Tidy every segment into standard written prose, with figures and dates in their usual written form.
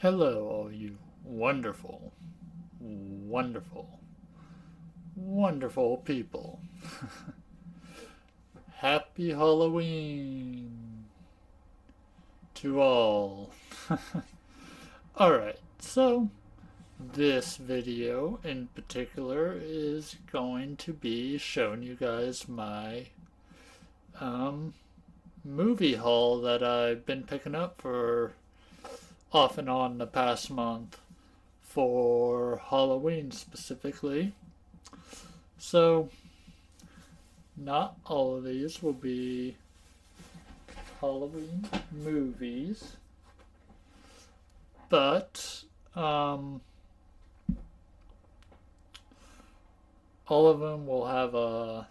Hello, all you wonderful, wonderful, wonderful people. Happy Halloween to all. Alright, so this video in particular is going to be showing you guys my um, movie haul that I've been picking up for off and on the past month for Halloween specifically. So, not all of these will be Halloween movies, but all of them will have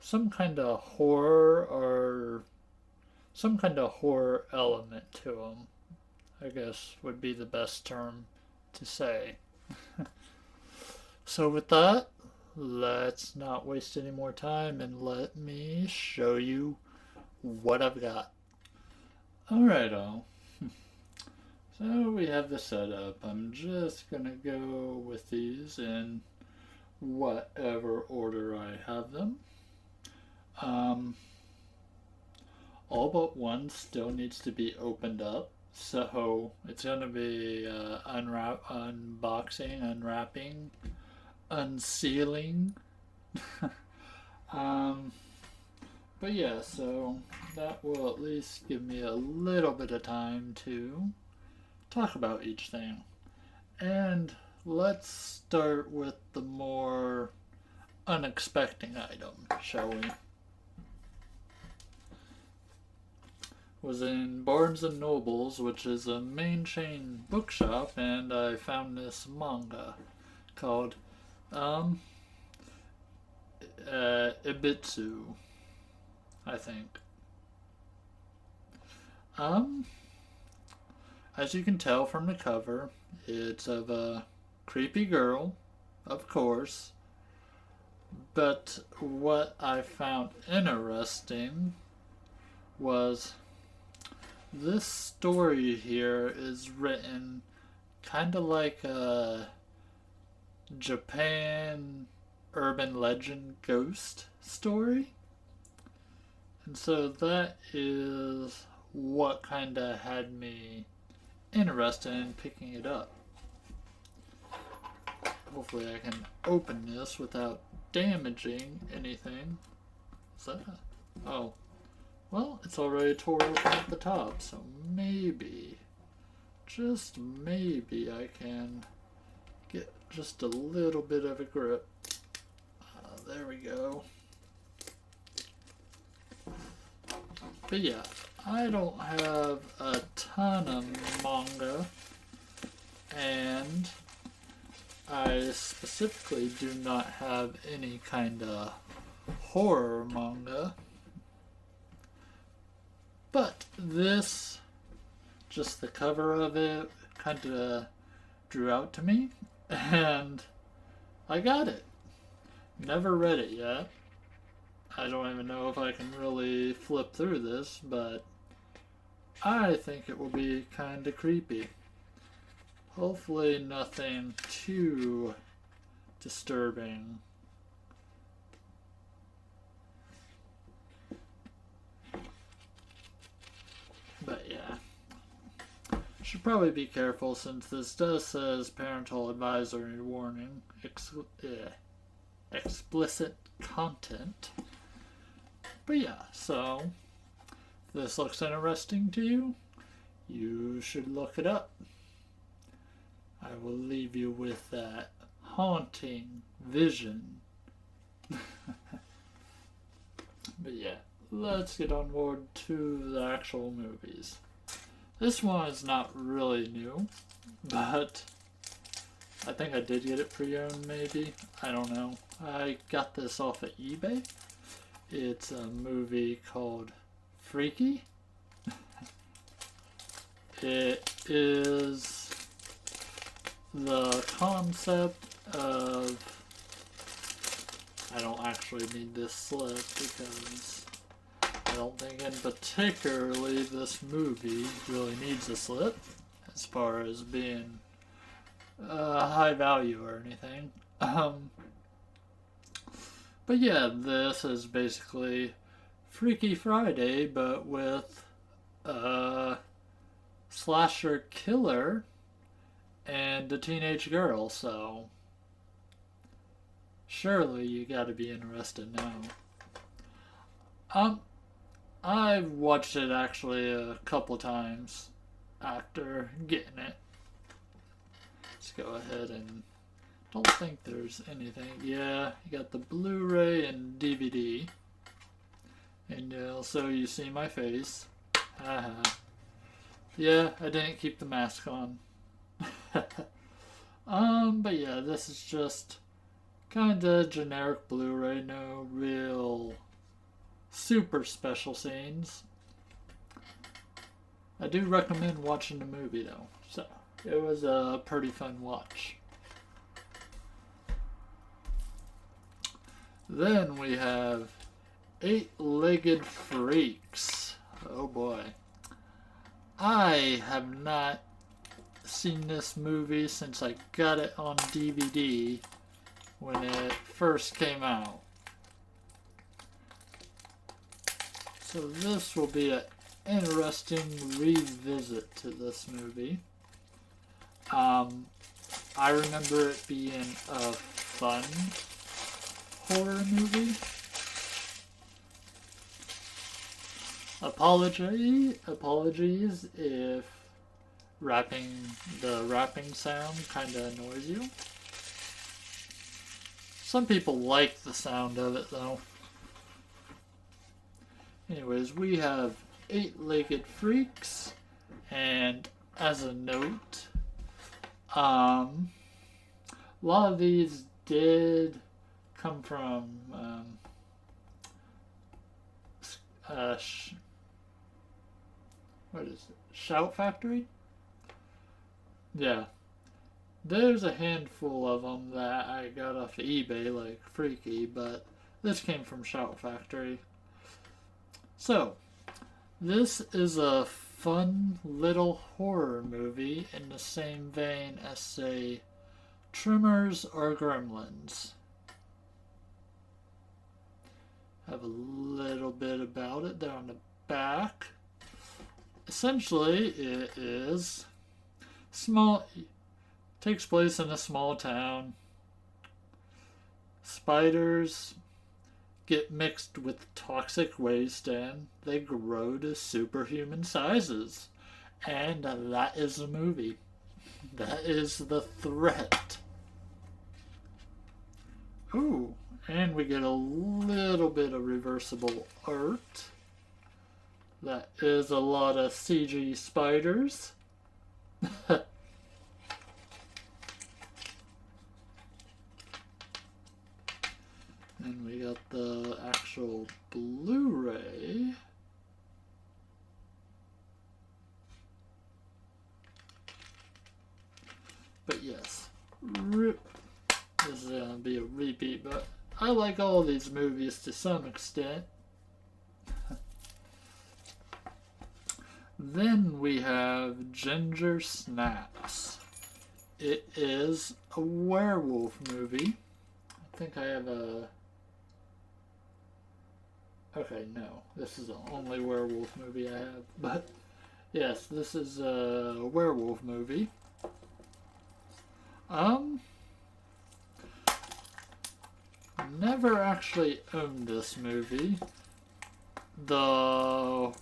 some kind of horror or some kind of horror element to them, I guess would be the best term to say. So, with that, let's not waste any more time and let me show you what I've got. Alright, all. So, we have the setup. I'm just gonna go with these in whatever order I have them. All but one still needs to be opened up. So it's gonna be unboxing, unwrapping, unsealing. um, but yeah, so that will at least give me a little bit of time to talk about each thing. And let's start with the more unexpected item, shall we? Was in Barnes and Nobles, which is a main chain bookshop, and I found this manga called Ibitsu, I think. Um, as you can tell from the cover, it's of a creepy girl, of course. But what I found interesting was this story here is written kind of like a Japan urban legend ghost story. And so that is what kind of had me interested in picking it up. Hopefully I can open this without damaging anything. Is that oh. Well, it's already tore open at the top, so maybe, just maybe, I can get just a little bit of a grip. There we go. But yeah, I don't have a ton of manga, and I specifically do not have any kind of horror manga. But this, just the cover of it, kind of drew out to me, and I got it. Never read it yet. I don't even know if I can really flip through this, but I think it will be kind of creepy. Hopefully nothing too disturbing. But yeah. Should probably be careful since this does says parental advisory warning, explicit content. But yeah, so if this looks interesting to you, you should look it up. I will leave you with that haunting vision. But yeah, let's get on board to the actual movies. This one is not really new, but I think I did get it pre-owned maybe. I don't know. I got this off of eBay. It's a movie called Freaky. It is the concept of... I don't actually need this slip because I don't think in particularly this movie really needs a slip. as far as being high value or anything. But yeah, this is basically Freaky Friday, but with a slasher killer and a teenage girl, so surely you gotta be interested now. I've watched it actually a couple times after getting it. Let's go ahead and don't think there's anything. Yeah, you got the Blu-ray and DVD. And also you see my face. Haha. Yeah, I didn't keep the mask on. But yeah, this is just kinda generic Blu-ray, no real super special scenes. I do recommend watching the movie though, so it was a pretty fun watch. Then we have Eight-Legged Freaks. Oh boy. I have not seen this movie since I got it on DVD when it first came out. So this will be an interesting revisit to this movie. I remember it being a fun horror movie. Apologies if the rapping sound kind of annoys you. Some people like the sound of it though. Anyways, we have Eight-Legged Freaks, and as a note, a lot of these did come from what is it? Shout Factory? Yeah. There's a handful of them that I got off of eBay, like Freaky, but this came from Shout Factory. So, this is a fun little horror movie in the same vein as, say, Tremors or Gremlins. Have a little bit about it there on the back. Essentially, it is takes place in a small town. Spiders get mixed with toxic waste and they grow to superhuman sizes. And that is the movie. That is the threat. Ooh, and we get a little bit of reversible art. That is a lot of CG spiders. And we got the actual Blu-ray. But yes, this is going to be a repeat, but I like all these movies to some extent. Then we have Ginger Snaps. It is a werewolf movie. I think I have a... Okay, no. This is the only werewolf movie I have. But, yes, this is a werewolf movie. Never actually owned this movie.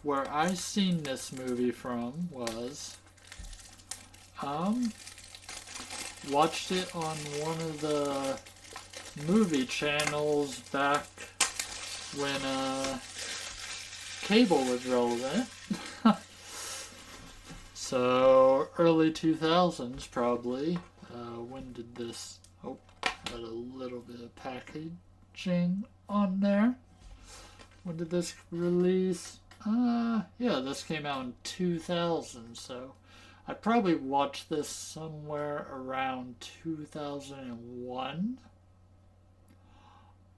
Where I seen this movie from was, watched it on one of the movie channels back when, cable was relevant. So, early 2000s probably. When did this, got a little bit of packaging on there. When did this release? Yeah, this came out in 2000, so I probably watched this somewhere around 2001.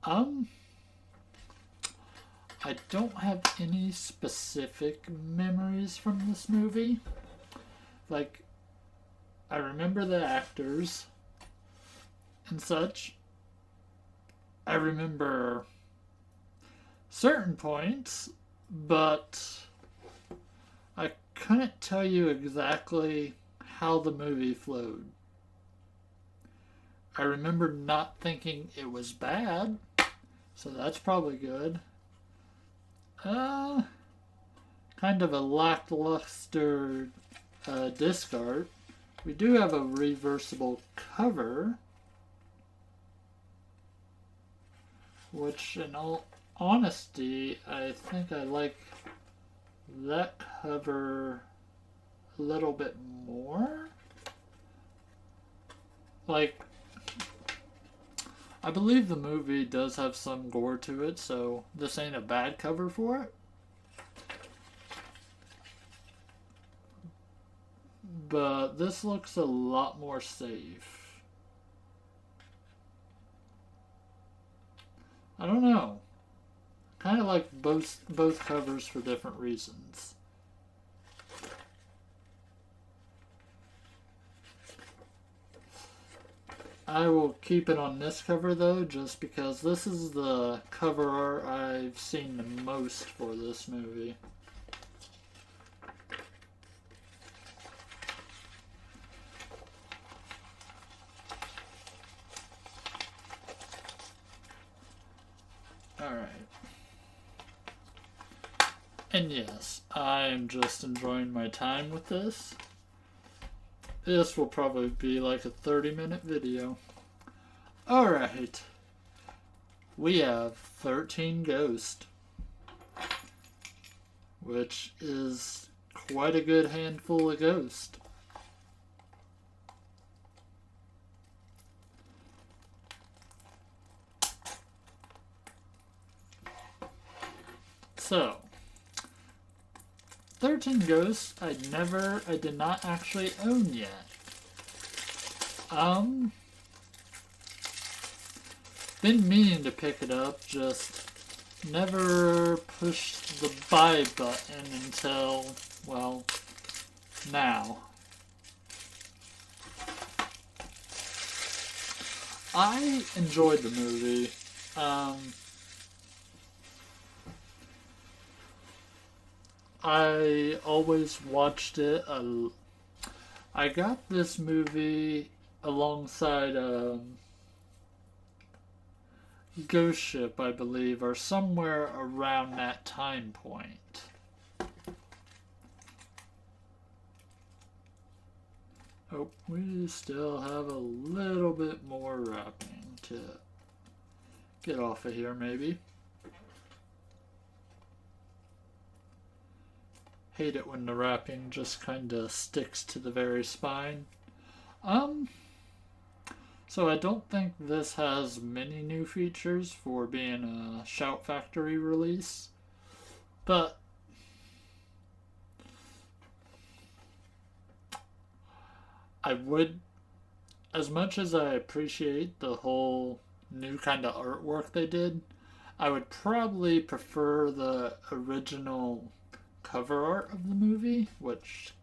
I don't have any specific memories from this movie. Like, I remember the actors and such. I remember certain points, but I couldn't tell you exactly how the movie flowed. I remember not thinking it was bad, so that's probably good. Uh, Kind of a lackluster disc art. We do have a reversible cover, which in all honesty, I think I like that cover a little bit more. Like, I believe the movie does have some gore to it, so this ain't a bad cover for it. But this looks a lot more safe. I don't know. Kind of like both covers for different reasons. I will keep it on this cover though, just because this is the cover art I've seen the most for this movie. Alright. And yes, I'm just enjoying my time with this. This will probably be like a 30-minute video. Alright. We have 13 Ghosts, which is quite a good handful of ghosts. So, 13 Ghosts I did not actually own yet. Been meaning to pick it up, just never pushed the buy button until, well, now. I enjoyed the movie. I always watched it. I got this movie alongside Ghost Ship, I believe, or somewhere around that time point. Oh, we still have a little bit more wrapping to get off of here, maybe. Hate it when the wrapping just kind of sticks to the very spine. So I don't think this has many new features for being a Shout Factory release, but I would, as much as I appreciate the whole new kind of artwork they did, I would probably prefer the original cover art of the movie, which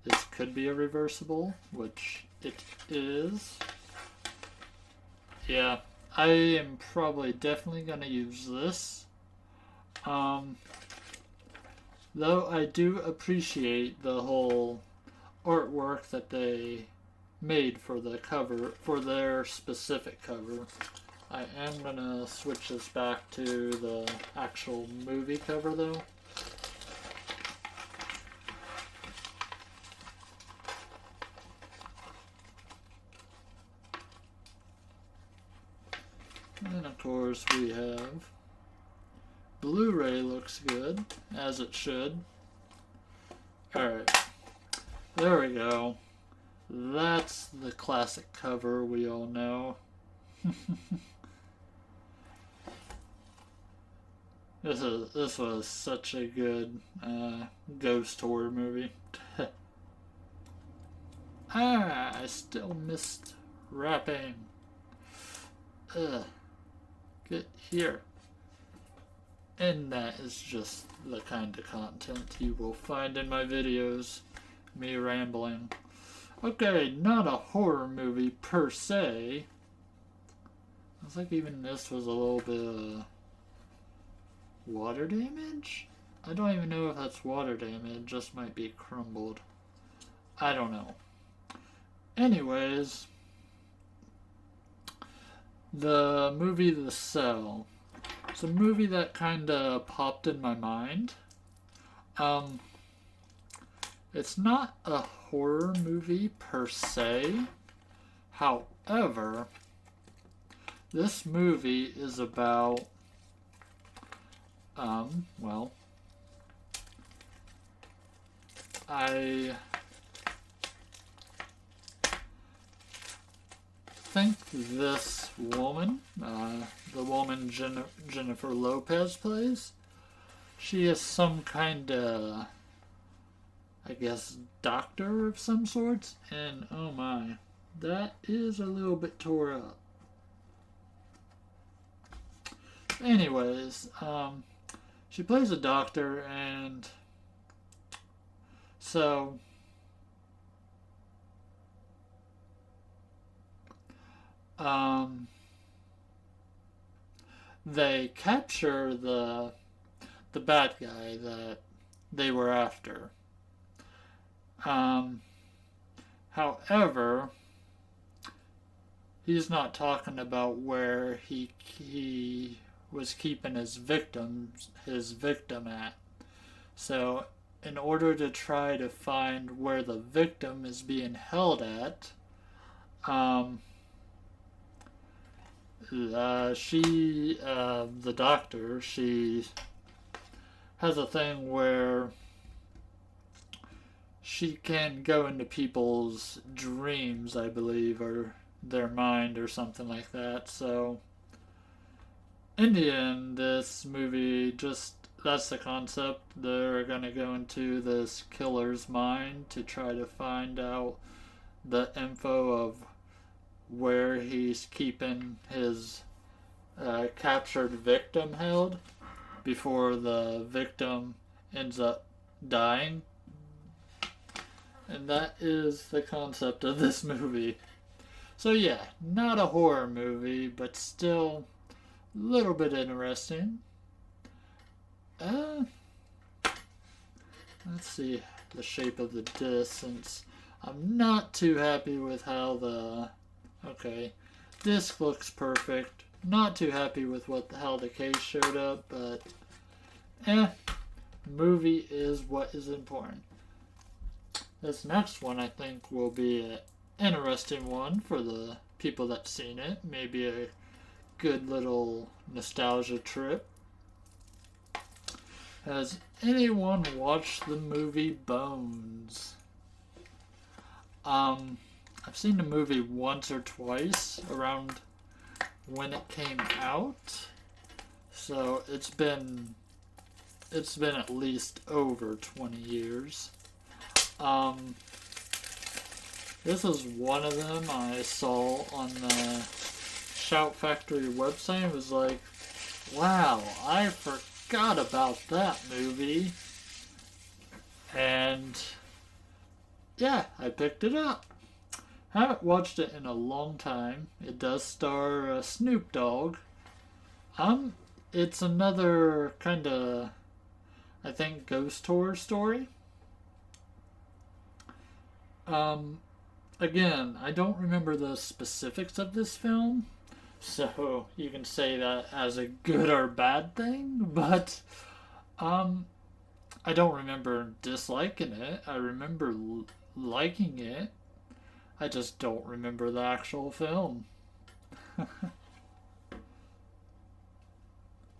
this could be a reversible, which it is. Yeah, I am probably definitely going to use this. Though I do appreciate the whole artwork that they made for the cover, for their specific cover. I am going to switch this back to the actual movie cover though. And of course we have Blu-ray. Looks good, as it should. Alright, there we go. That's the classic cover we all know. This was such a good ghost horror movie. I still missed wrapping. Get here. And that is just the kind of content you will find in my videos. Me rambling. Okay, not a horror movie per se. It's like even this was a little bit of water damage? I don't even know if that's water damage, it just might be crumbled. I don't know. Anyways, the movie The Cell. It's a movie that kinda popped in my mind. Um, it's not a horror movie per se. However, this movie is about, well, I think this woman, the woman Jennifer Lopez plays, she is some kind of, I guess, doctor of some sorts, and oh my, that is a little bit tore up. Anyways, she plays a doctor, and so um, they capture the bad guy that they were after. Um, However, he's not talking about where he was keeping his victim at. So, in order to try to find where the victim is being held at, um, the doctor, she has a thing where she can go into people's dreams, I believe, or their mind or something like that. So, in the end, this movie just, that's the concept. They're gonna go into this killer's mind to try to find out the info of where he's keeping his captured victim held before the victim ends up dying. And that is the concept of this movie. So yeah, not a horror movie, but still a little bit interesting. Let's see the shape of the disc, since I'm not too happy with how okay, disc looks perfect. Not too happy with how the case showed up, but movie is what is important. This next one I think will be an interesting one for the people that's seen it. Maybe a good little nostalgia trip. Has anyone watched the movie Bones? I've seen the movie once or twice around when it came out. So it's been at least over 20 years. This is one of them I saw on the Shout Factory website. It was like, wow, I forgot about that movie. And yeah, I picked it up. Haven't watched it in a long time. It does star Snoop Dogg. It's another kind of, I think, ghost horror story. Again, I don't remember the specifics of this film, so you can say that as a good or bad thing, but I don't remember disliking it. I remember liking it. I just don't remember the actual film.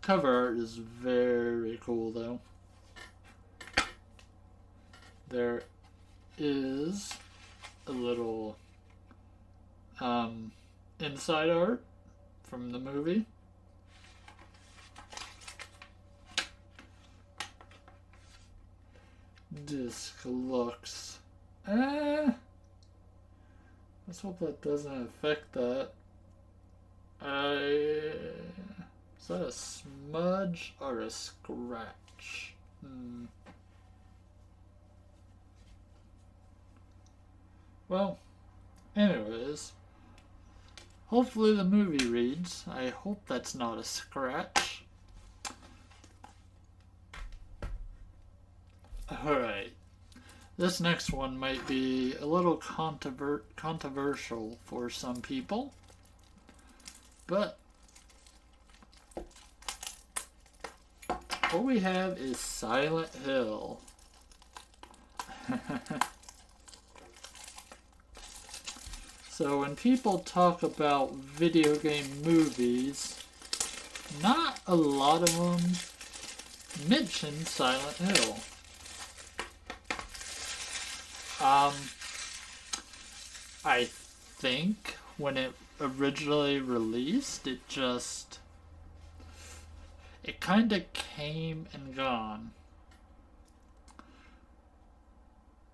Cover art is very cool, though. There is a little inside art from the movie. Disc looks. Let's hope that doesn't affect that. Is that a smudge or a scratch? Well, anyways, hopefully the movie reads. I hope that's not a scratch. Alright. This next one might be a little controversial for some people, but what we have is Silent Hill. So when people talk about video game movies, not a lot of them mention Silent Hill. I think when it originally released, it kind of came and gone.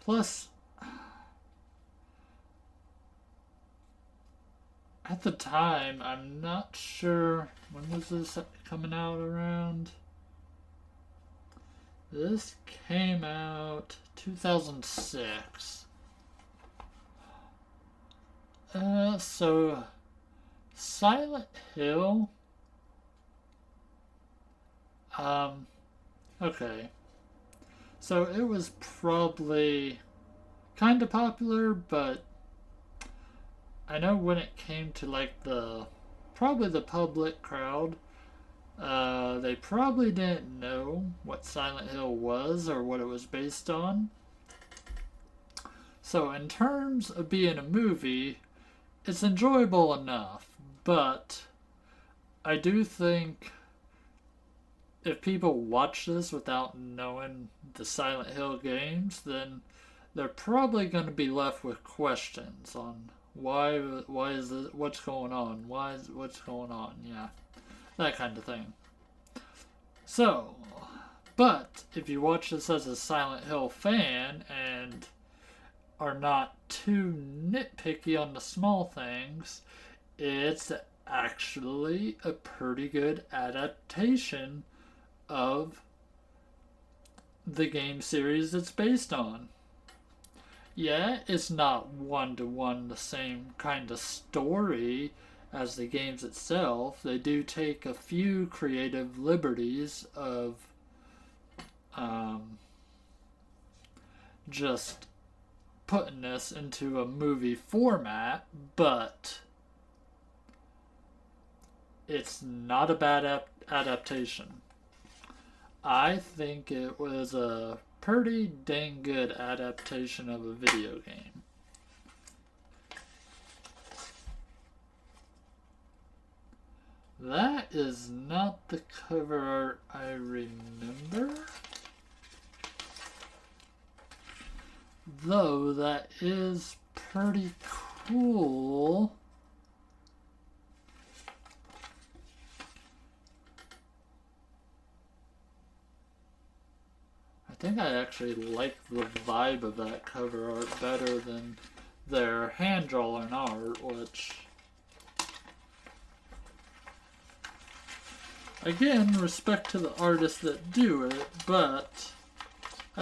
Plus, at the time, I'm not sure, when was this coming out around? This came out 2006. So Silent Hill. Okay. So it was probably kind of popular, but I know when it came to like probably the public crowd, they probably didn't know what Silent Hill was or what it was based on. So in terms of being a movie, it's enjoyable enough, but I do think if people watch this without knowing the Silent Hill games, then they're probably going to be left with questions on why is this, what's going on, what's going on, yeah, that kind of thing. So, but if you watch this as a Silent Hill fan and are not too nitpicky on the small things, it's actually a pretty good adaptation of the game series it's based on. Yeah, it's not one-to-one the same kind of story as the games itself. They do take a few creative liberties of just putting this into a movie format, but it's not a bad adaptation. I think it was a pretty dang good adaptation of a video game. That is not the cover art I remember. Though that is pretty cool. I think I actually like the vibe of that cover art better than their hand-drawn art, which, again, respect to the artists that do it, but I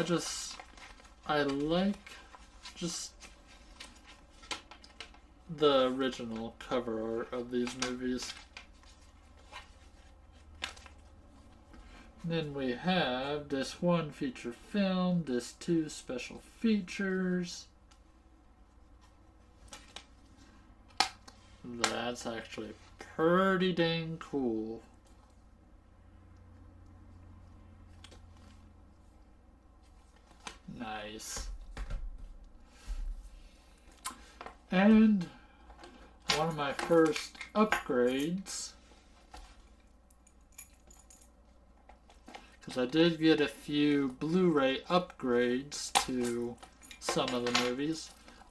like just the original cover art of these movies. Then we have this one feature film, this two special features. That's actually pretty dang cool. Nice. And one of my first upgrades, because I did get a few Blu-ray upgrades to some of the movies.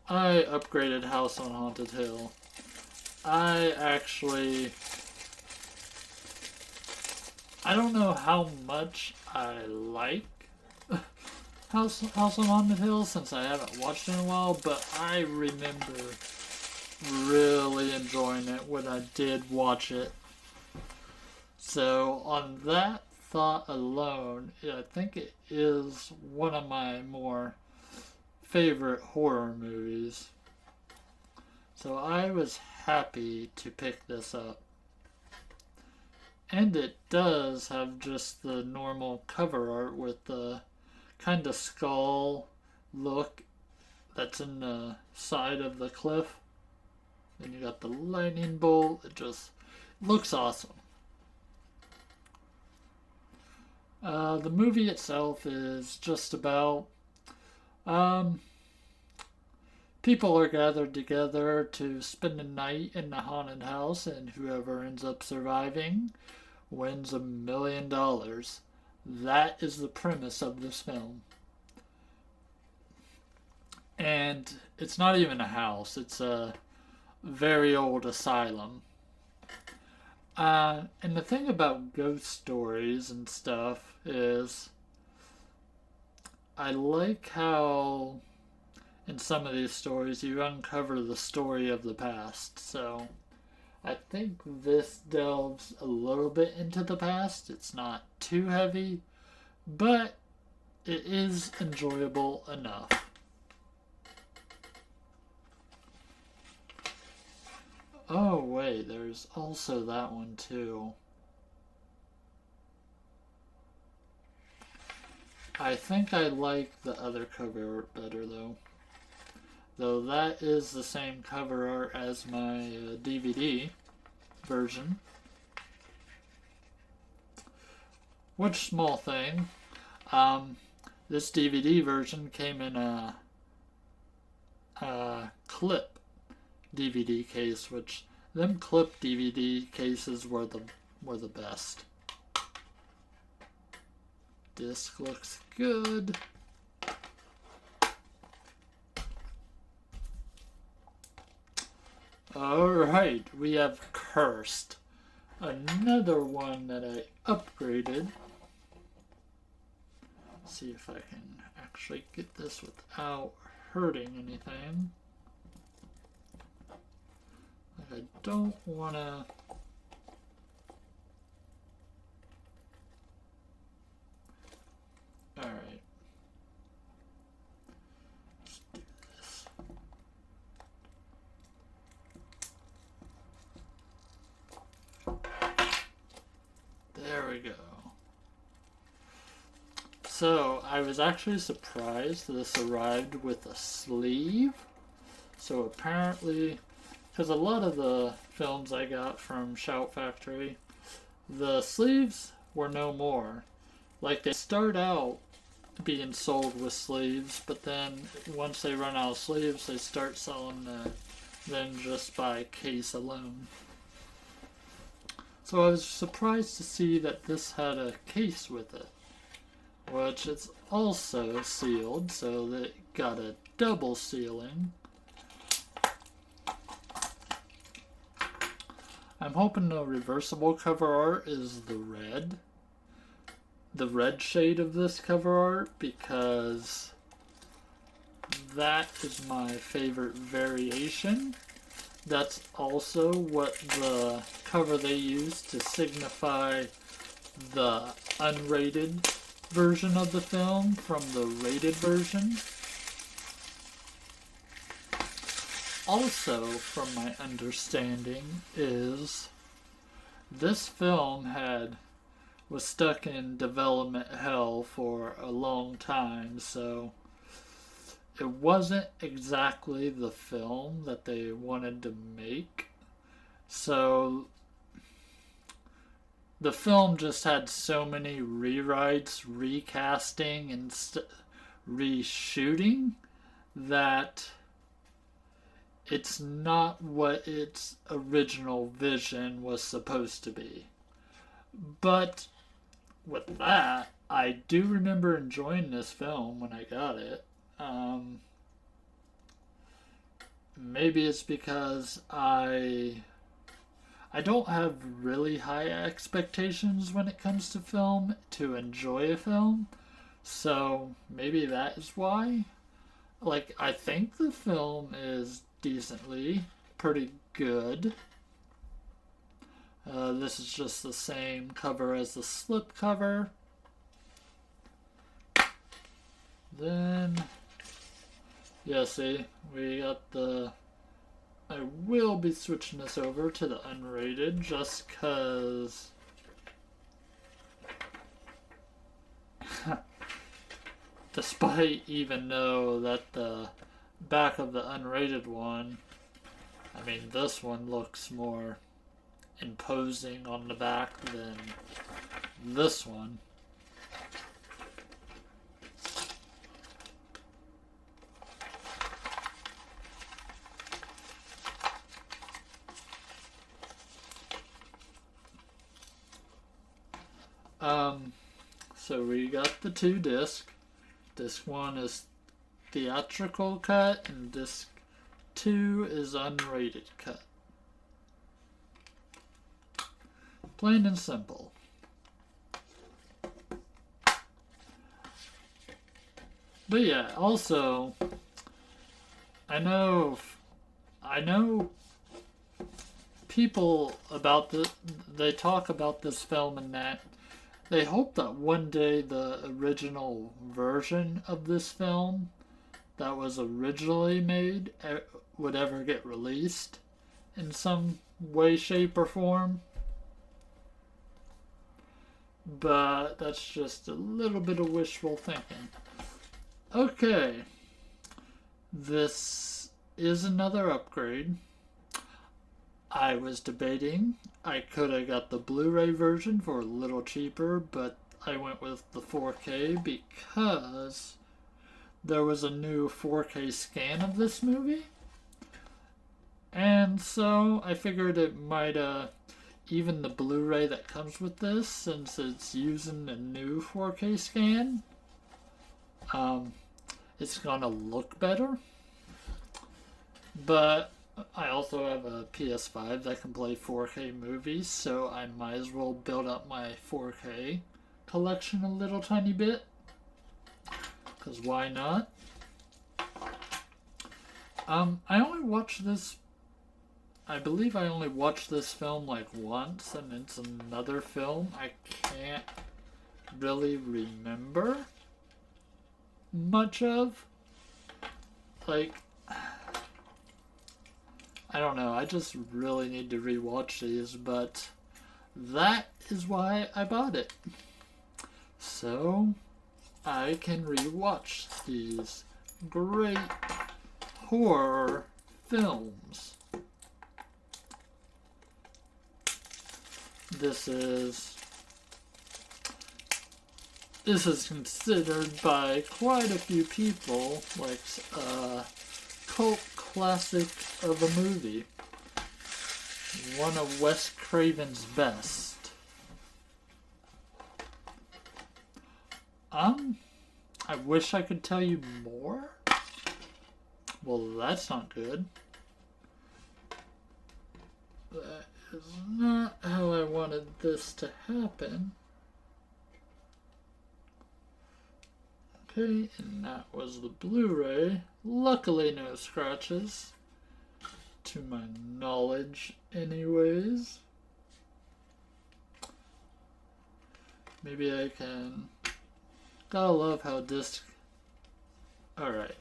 I upgraded House on Haunted Hill. I don't know how much I like House on Haunted Hill since I haven't watched it in a while, but I remember really enjoying it when I did watch it. So on that thought alone, I think it is one of my more favorite horror movies. So I was happy to pick this up. And it does have just the normal cover art with the kind of skull look that's in the side of the cliff. Then you got the lightning bolt. It just looks awesome. The movie itself is just about people are gathered together to spend a night in the haunted house, and whoever ends up surviving wins $1 million. That is the premise of this film. And it's not even a house, it's a very old asylum. And the thing about ghost stories and stuff is I like how in some of these stories you uncover the story of the past. So I think this delves a little bit into the past. It's not too heavy, but it is enjoyable enough. Oh, wait, there's also that one too. I think I like the other cover art better though. Though that is the same cover art as my DVD version. Which small thing. This DVD version came in a clip DVD case, which them clip DVD cases were the best. Disc looks good. Alright, we have Cursed. Another one that I upgraded. Let's see if I can actually get this without hurting anything. Like, I don't want to... Alright. Let's do this. There we go. So, I was actually surprised this arrived with a sleeve. So apparently, because a lot of the films I got from Shout Factory, the sleeves were no more. Like, they start out being sold with sleeves, but then once they run out of sleeves, they start selling them just by case alone. So I was surprised to see that this had a case with it, which is also sealed, so they got a double sealing. I'm hoping the reversible cover art is the red shade of this cover art, because that is my favorite variation. That's also what the cover they use to signify the unrated version of the film from the rated version. Also, from my understanding, is this film was stuck in development hell for a long time, so it wasn't exactly the film that they wanted to make. So the film just had so many rewrites, recasting, and reshooting that it's not what its original vision was supposed to be. But with that, I do remember enjoying this film when I got it. Maybe it's because I don't have really high expectations when it comes to film to enjoy a film. So maybe that is why. Like, I think the film is decently pretty good. This is just the same cover as the slip cover. Then, yeah, see, we got the I will be switching this over to the unrated just because despite even though that the back of the unrated one, I mean, this one looks more imposing on the back than this one. So we got the two disc. Disc one is theatrical cut, and disc two is unrated cut. Plain and simple. But yeah, also, I know people about they talk about this film and that they hope that one day the original version of this film that was originally made would ever get released in some way, shape, or form. But that's just a little bit of wishful thinking. Okay. This is another upgrade. I was debating. I could have got the Blu-ray version for a little cheaper, but I went with the 4K because there was a new 4K scan of this movie. And so I figured it might even the Blu-ray that comes with this, since it's using a new 4K scan, it's gonna look better. But I also have a PS5 that can play 4K movies, so I might as well build up my 4K collection a little tiny bit. Because why not? I only watched this. I believe I only watched this film like once, and it's another film I can't really remember much of. Like, I don't know, I just really need to rewatch these, but that is why I bought it. So I can rewatch these great horror films. This is considered by quite a few people like a cult classic of a movie. One of Wes Craven's best. I wish I could tell you more. Well, that's not good. That is not how I wanted this to happen. Okay, and that was the Blu-ray. Luckily, no scratches. To my knowledge, anyways. Maybe I can... Gotta love how disc... Alright.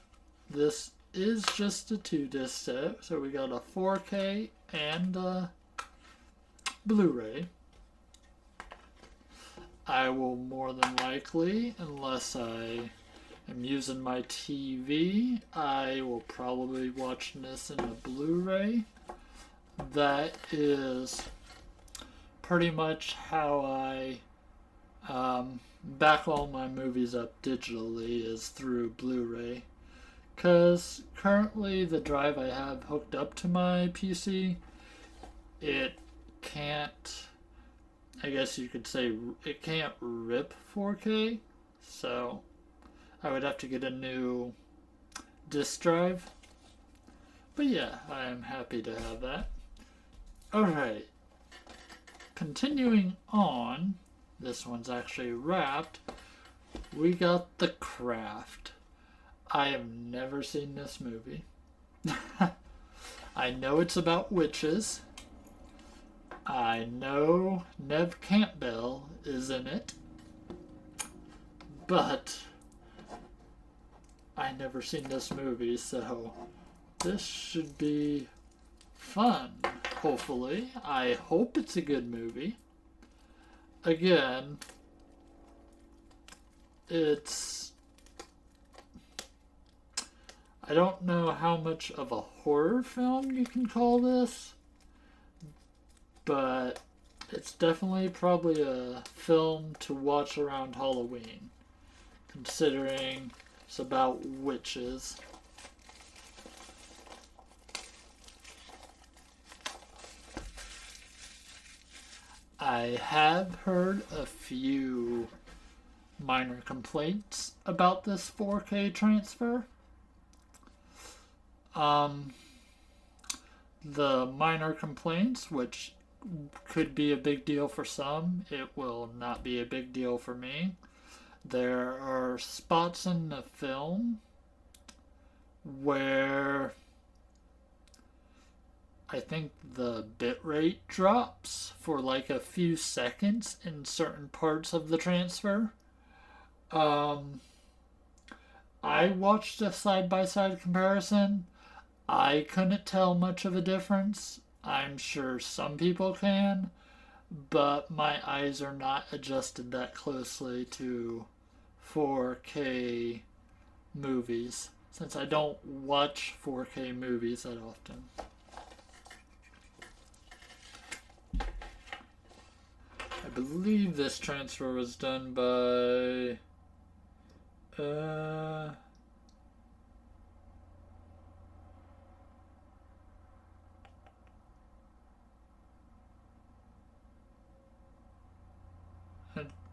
This is just a 2-disc set. So we got a 4K and a Blu-ray. I will more than likely, unless I am using my TV, I will probably watch this in a Blu-ray. That is pretty much how I back all my movies up digitally, is through Blu-ray. Because currently the drive I have hooked up to my PC, it can't, I guess you could say, it can't rip 4K, so I would have to get a new disk drive. But yeah, I am happy to have that. Alright, continuing on, this one's actually wrapped. We got The Craft. I have never seen this movie. I know it's about witches. I know Neve Campbell is in it. But I never seen this movie, so this should be fun, hopefully. I hope it's a good movie. Again, it's... I don't know how much of a horror film you can call this, but it's definitely probably a film to watch around Halloween, considering it's about witches. I have heard a few minor complaints about this 4K transfer. The minor complaints, which could be a big deal for some, it will not be a big deal for me. There are spots in the film where I think the bitrate drops for like a few seconds in certain parts of the transfer. I watched a side-by-side comparison. I couldn't tell much of a difference. I'm sure some people can, but my eyes are not adjusted that closely to 4K movies, since I don't watch 4K movies that often. I believe this transfer was done by... I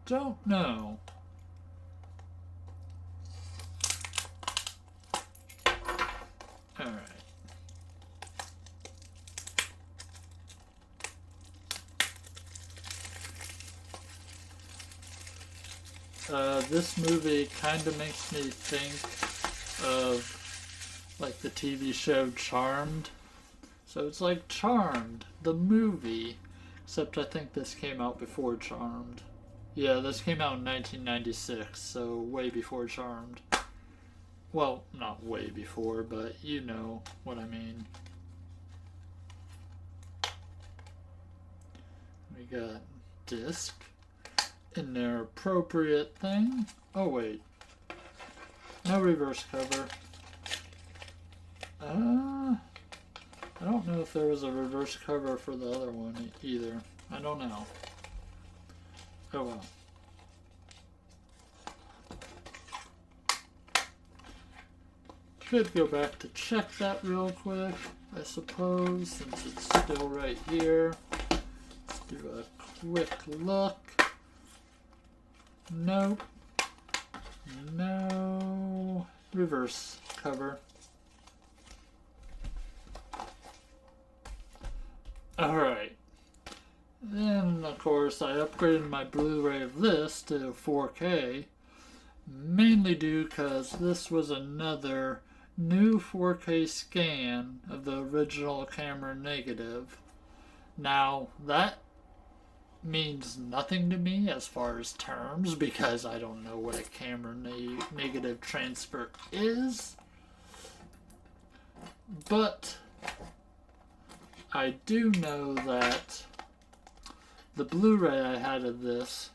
don't know. Alright. This movie kind of makes me think of like the TV show Charmed. So it's like Charmed, the movie, except I think this came out before Charmed. Yeah, this came out in 1996, so way before Charmed. Well, not way before, but you know what I mean. We got disc in their appropriate thing. Oh wait, no reverse cover. I don't know if there was a reverse cover for the other one either. I don't know. Oh well. Could go back to check that real quick, I suppose, since it's still right here. Let's do a quick look. Nope. No reverse cover. Alright. Then, of course, I upgraded my Blu-ray of this to 4K, mainly due because this was another new 4K scan of the original camera negative. Now, that means nothing to me as far as terms, because I don't know what a camera negative transfer is. But I do know that the Blu-ray I had of this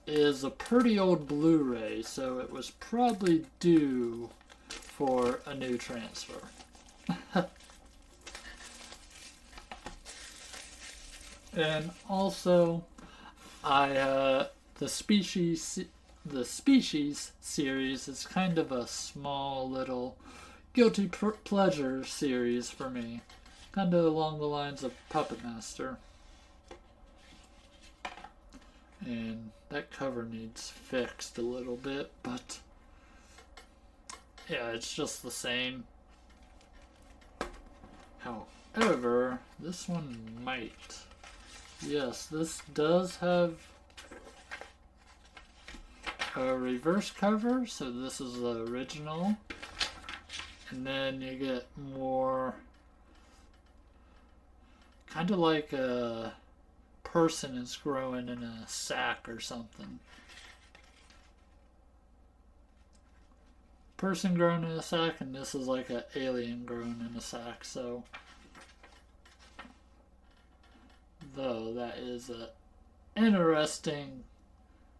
is a pretty old Blu-ray, so it was probably due for a new transfer. And also, the Species series is kind of a small little guilty pleasure series for me, kind of along the lines of Puppet Master. And that cover needs fixed a little bit, but yeah, it's just the same. However, this one might. Yes, this does have a reverse cover, so this is the original. And then you get more, kind of like a person is growing in a sack or something. person grown in a sack, and this is like an alien grown in a sack. So, though that is a interesting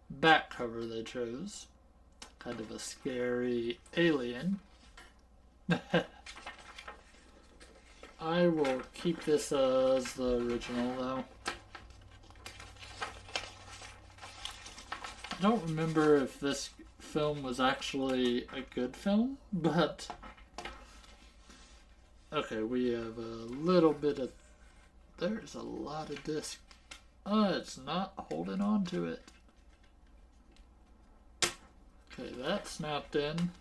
back cover they chose. Kind of a scary alien. I will keep this as the original though. I don't remember if this film was actually a good film, but okay, we have a little bit of, there's a lot of disc. Oh, it's not holding on to it. Okay, that snapped in.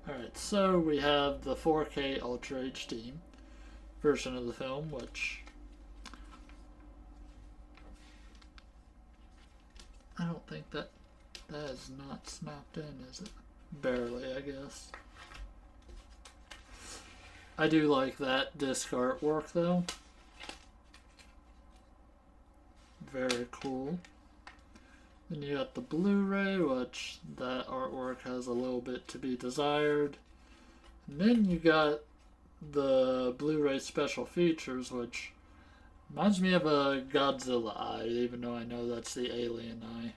Alright, so we have the 4K Ultra HD version of the film, which I don't think that is not snapped in, is it? Barely, I guess. I do like that disc artwork, though. Very cool. Then you got the Blu-ray, which that artwork has a little bit to be desired. And then you got the Blu-ray special features, which reminds me of a Godzilla eye, even though I know that's the alien eye.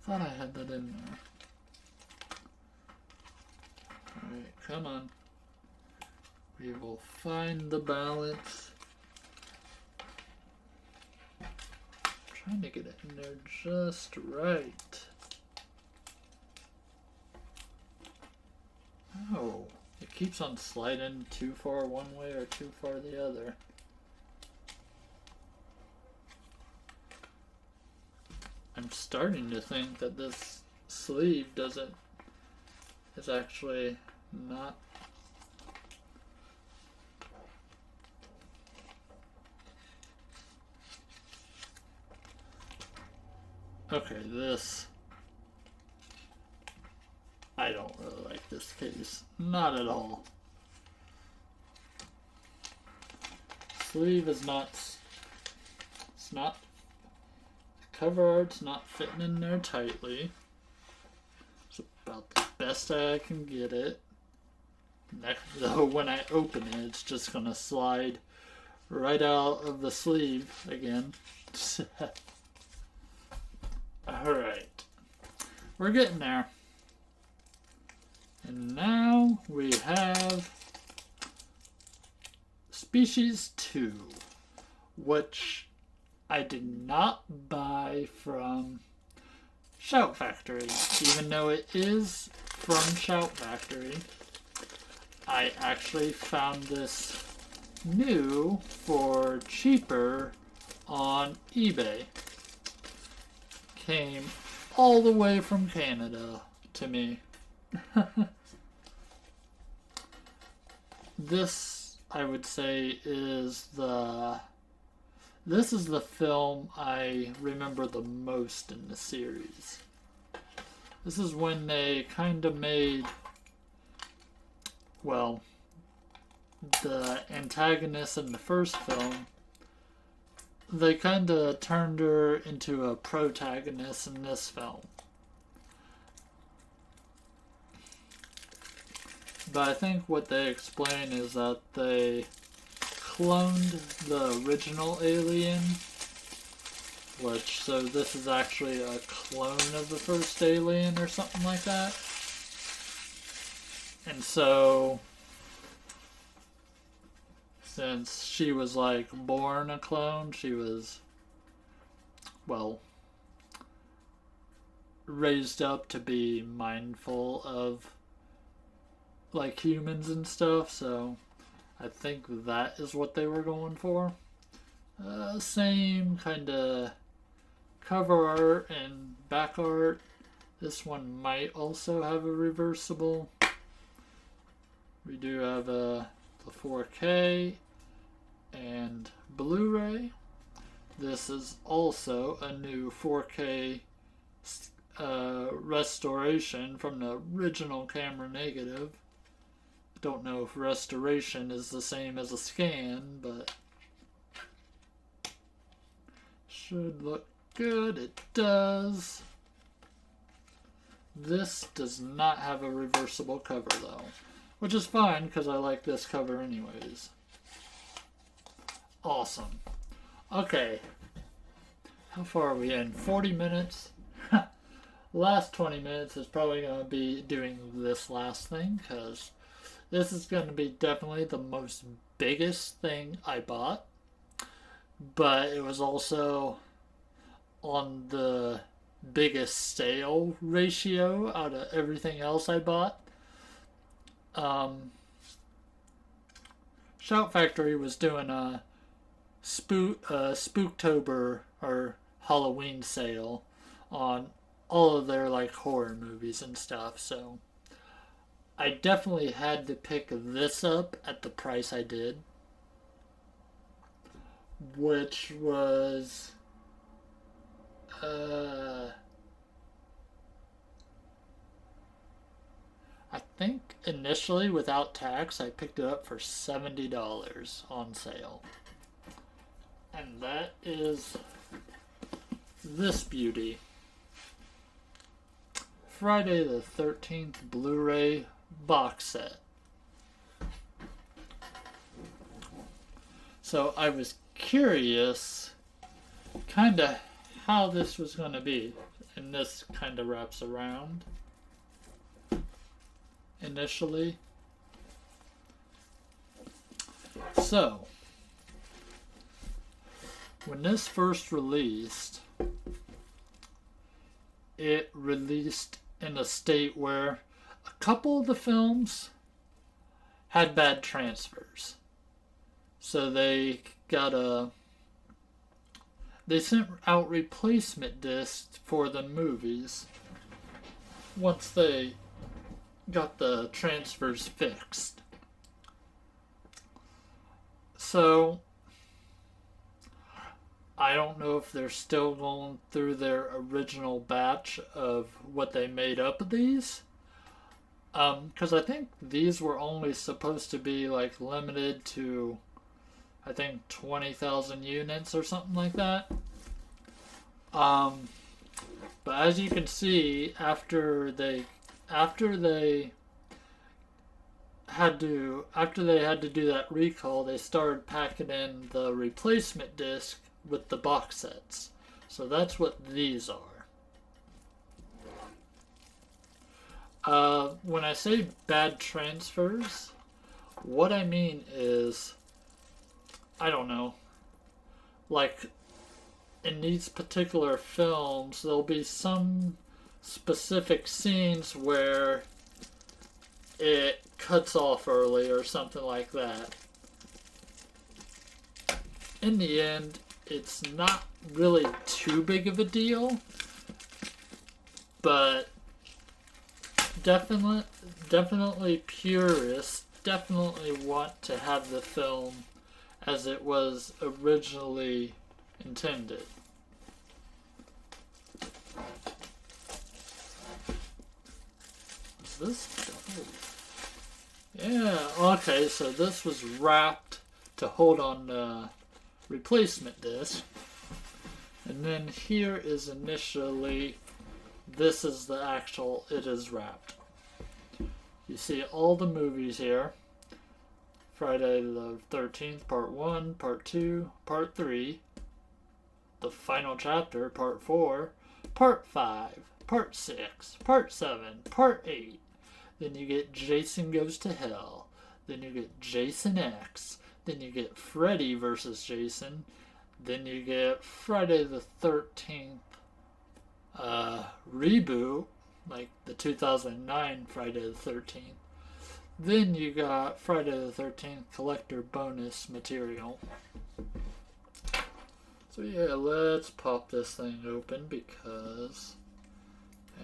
Thought I had that in there. Alright, come on. We will find the balance. Trying to get it in there just right. Oh, it keeps on sliding too far one way or too far the other. I'm starting to think that this sleeve is actually not. Okay, this. I don't really like this case. Not at all. Sleeve is not. It's not. The cover art's not fitting in there tightly. It's about the best I can get it. Though when I open it, it's just gonna slide right out of the sleeve again. Alright. We're getting there. And now we have Species 2, which I did not buy from Shout Factory. Even though it is from Shout Factory, I actually found this new for cheaper on eBay. Came all the way from Canada to me. This, I would say, is the film I remember the most in the series. This is when they kind of made, well, the antagonist in the first film, they kind of turned her into a protagonist in this film. But I think what they explain is that they cloned the original alien, so this is actually a clone of the first alien or something like that. And so, since she was like born a clone, she was, well, raised up to be mindful of like humans and stuff, so I think that is what they were going for. Same kind of cover art and back art. This one might also have a reversible. We do have the 4K and Blu-ray. This is also a new 4K restoration from the original camera negative. Don't know if restoration is the same as a scan, but should look good. It does. This does not have a reversible cover though, which is fine because I like this cover anyways. Awesome. Okay. How far are we in? 40 minutes? Last 20 minutes is probably going to be doing this last thing because this is going to be definitely the most biggest thing I bought. But it was also on the biggest sale ratio out of everything else I bought. Shout Factory was doing a Spooktober or Halloween sale on all of their like horror movies and stuff, so I definitely had to pick this up at the price I did, which was I think initially without tax I picked it up for $70 on sale. And that is this beauty. Friday the 13th Blu-ray box set. So I was curious kind of how this was going to be. And this kind of wraps around initially. So when this first released, it released in a state where a couple of the films had bad transfers. So they sent out replacement discs for the movies once they got the transfers fixed. So I don't know if they're still going through their original batch of what they made up of these. Because I think these were only supposed to be like limited to, I think 20,000 units or something like that. But as you can see, after they had to do that recall, they started packing in the replacement disc with the box sets. So that's what these are. When I say bad transfers, what I mean is, I don't know, like in these particular films, there'll be some specific scenes where it cuts off early or something like that. In the end, it's not really too big of a deal, but definitely purists definitely want to have the film as it was originally intended. Is this double? Yeah, okay, so this was wrapped to hold on the replacement disc. And then here is initially, this is the actual, it is wrapped. You see all the movies here. Friday the 13th, Part 1, Part 2, Part 3. The Final Chapter, Part 4, Part 5, Part 6, Part 7, Part 8. Then you get Jason Goes to Hell. Then you get Jason X. Then you get Freddy vs. Jason. Then you get Friday the 13th reboot, like the 2009 Friday the 13th. Then you got Friday the 13th collector bonus material. So yeah, let's pop this thing open because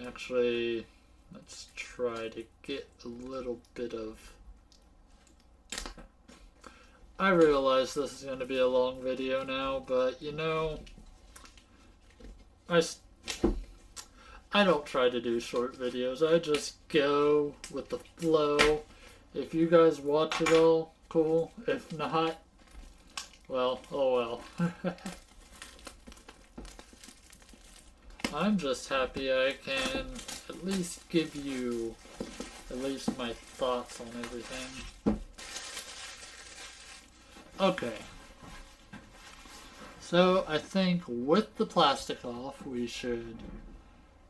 actually let's try to get a little bit of... I realize this is going to be a long video now, but you know, I don't try to do short videos. I just go with the flow. If you guys watch it all, cool. If not, well, oh well. I'm just happy I can at least give you at least my thoughts on everything. Okay. So I think with the plastic off, we should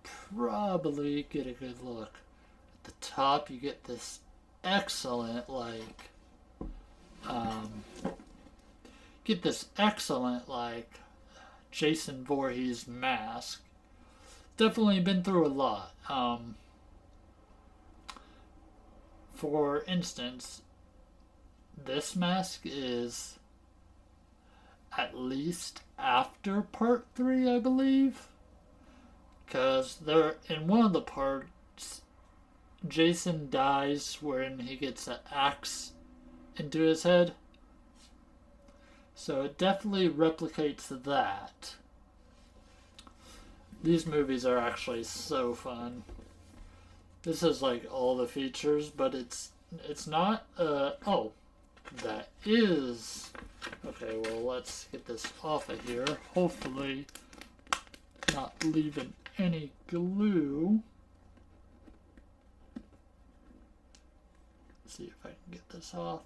probably get a good look. At the top, you get this excellent, Jason Voorhees mask. Definitely been through a lot. For instance, this mask is at least after part 3, I believe. Because there, in one of the parts, Jason dies when he gets an axe into his head. So it definitely replicates that. These movies are actually so fun. This is like all the features, but it's not, oh, that is, okay, well, let's get this off of here. Hopefully not leaving any glue. Let's see if I can get this off.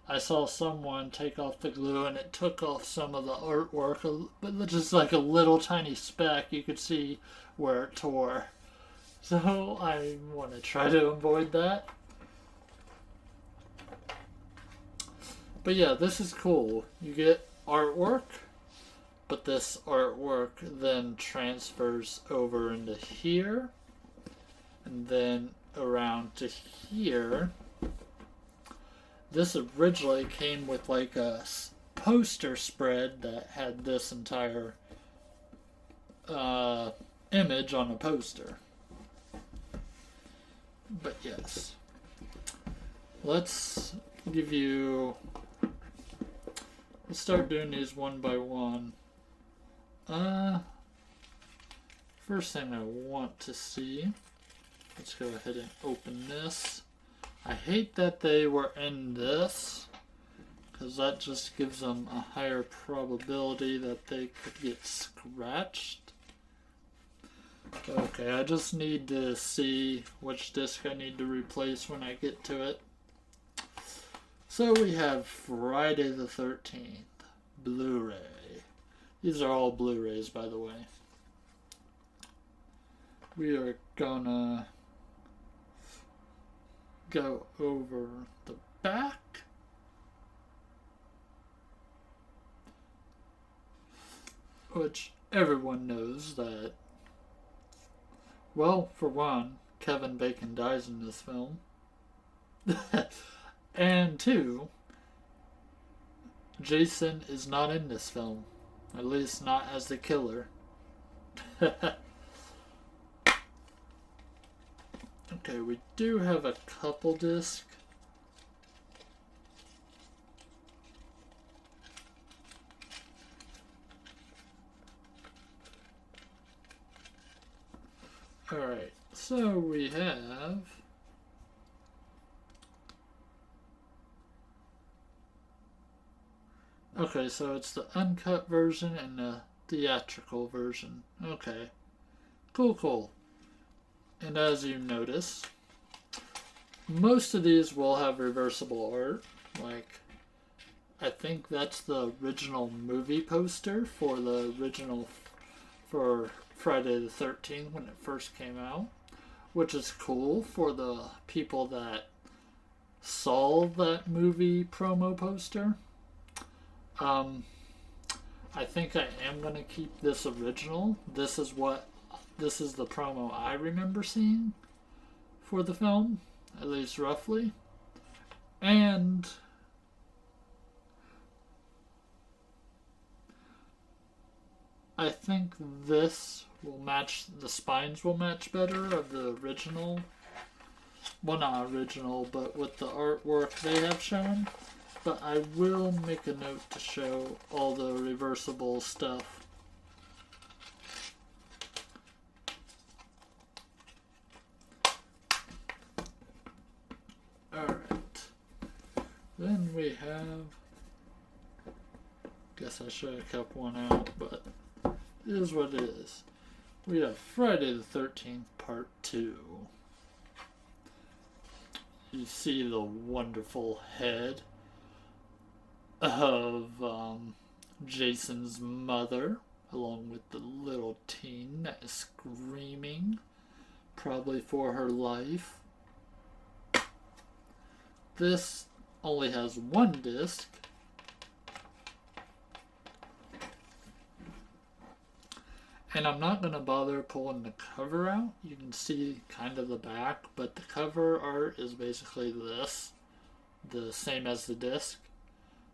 I saw someone take off the glue and it took off some of the artwork, but just like a little tiny speck, you could see where it tore. So I want to try to avoid that. But yeah, this is cool. You get artwork, but this artwork then transfers over into here, and then around to here. This originally came with like a poster spread that had this entire image on a poster. But yes, let's start doing these one by one. First thing I want to see, let's go ahead and open this. I hate that they were in this, because that just gives them a higher probability that they could get scratched. Okay, I just need to see which disc I need to replace when I get to it. So we have Friday the 13th, Blu-ray. These are all Blu-rays, by the way. We are gonna go over the back. Which everyone knows that, well, for one, Kevin Bacon dies in this film. And two, Jason is not in this film. At least not as the killer. Okay, we do have a couple discs. Alright, so we have okay, so it's the uncut version and the theatrical version. Okay. Cool. And as you notice, most of these will have reversible art. Like, I think that's the original movie poster for for Friday the 13th when it first came out, which is cool for the people that saw that movie promo poster. I think I am going to keep this original. This is the promo I remember seeing for the film, at least roughly. And I think this will match, the spines will match better of the original. Well, not original, but with the artwork they have shown. But I will make a note to show all the reversible stuff. Alright. guess I should have kept one out, but it is what it is. We have Friday the 13th, Part 2. You see the wonderful head of Jason's mother, along with the little teen that is screaming, probably for her life. This only has one disc. And I'm not going to bother pulling the cover out. You can see kind of the back, but the cover art is basically this. The same as the disc.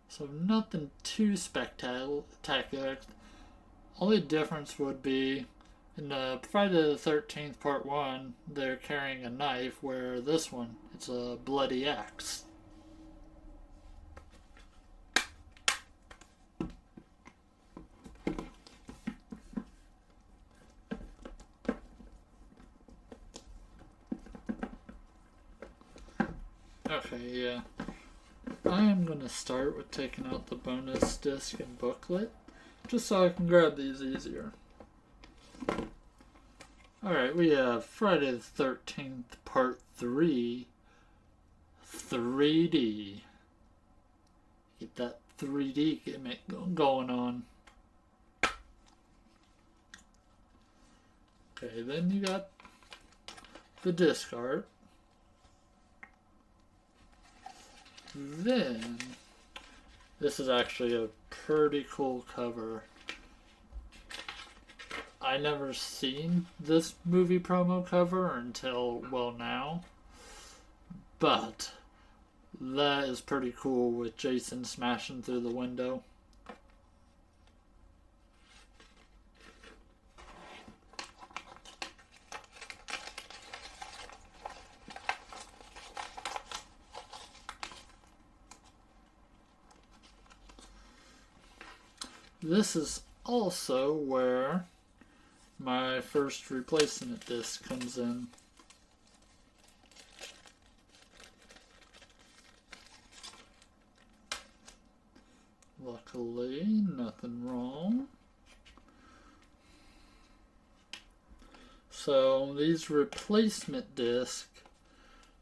So nothing too spectacular. Only difference would be in the Friday the 13th Part 1, they're carrying a knife, where this one, it's a bloody axe. Okay, yeah. I am going to start with taking out the bonus disc and booklet, just so I can grab these easier. Alright, we have Friday the 13th, Part 3, 3D. Get that 3D gimmick going on. Okay, then you got the disc art. Then, this is actually a pretty cool cover. I never seen this movie promo cover until, well, now. But that is pretty cool with Jason smashing through the window. This is also where my first replacement disc comes in. Luckily, nothing wrong. So these replacement discs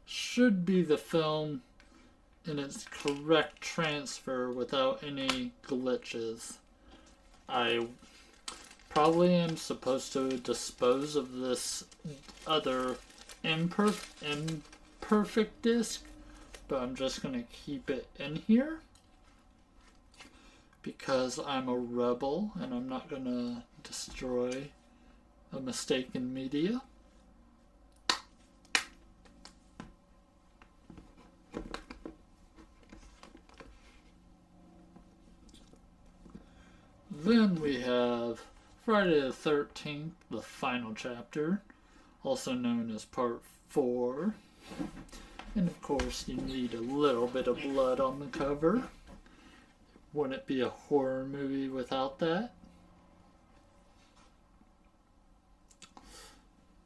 should be the film in its correct transfer without any glitches. I probably am supposed to dispose of this other imperfect disc, but I'm just going to keep it in here because I'm a rebel and I'm not going to destroy a mistake in media. Then we have Friday the 13th, the final chapter, also known as Part 4. And of course, you need a little bit of blood on the cover. Wouldn't it be a horror movie without that?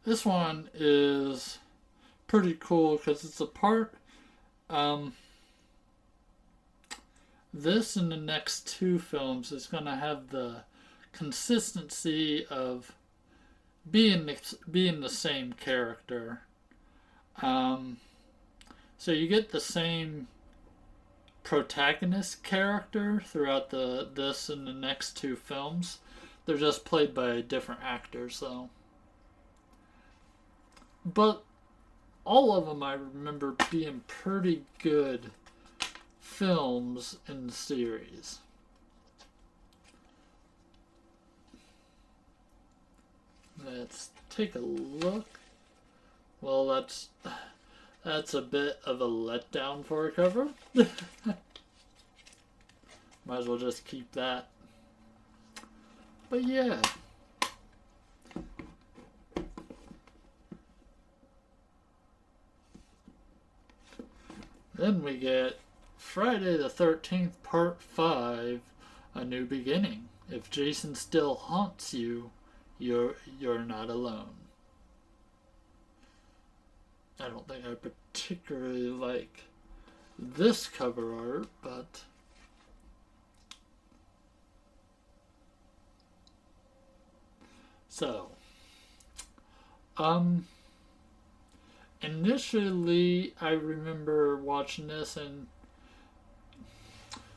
This one is pretty cool because it's a part. This and the next two films is going to have the consistency of being the same character. So you get the same protagonist character throughout this and the next two films. They're just played by different actors, though. But all of them I remember being pretty good films in the series. Let's take a look. Well, that's a bit of a letdown for a cover. Might as well just keep that. But yeah. Then we get Friday the 13th, Part 5, A New Beginning. If Jason still haunts you, you're not alone. I don't think I particularly like this cover art, but So, um, initially I remember watching this, and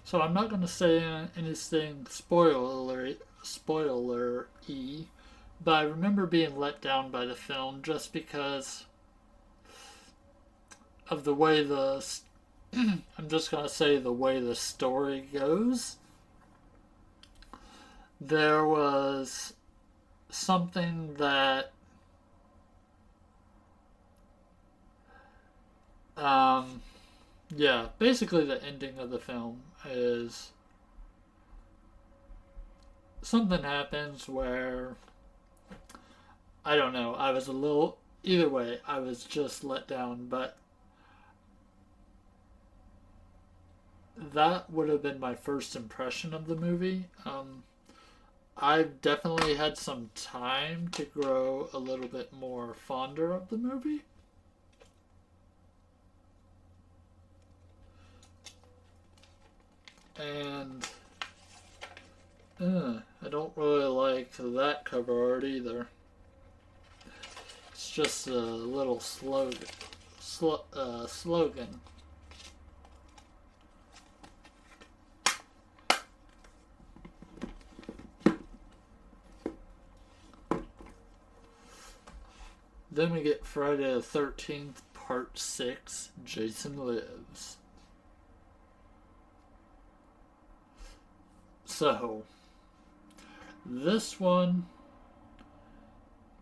so I'm not going to say anything spoiler-y, but I remember being let down by the film just because of the way I'm just going to say the way the story goes. There was something that yeah, basically the ending of the film is something happens where I don't know, I was a little either way, I was just let down, but that would have been my first impression of the movie. I've definitely had some time to grow a little bit more fonder of the movie. And I don't really like that cover art either. It's just a little slogan. Then we get Friday the 13th, Part 6, Jason Lives. So, this one,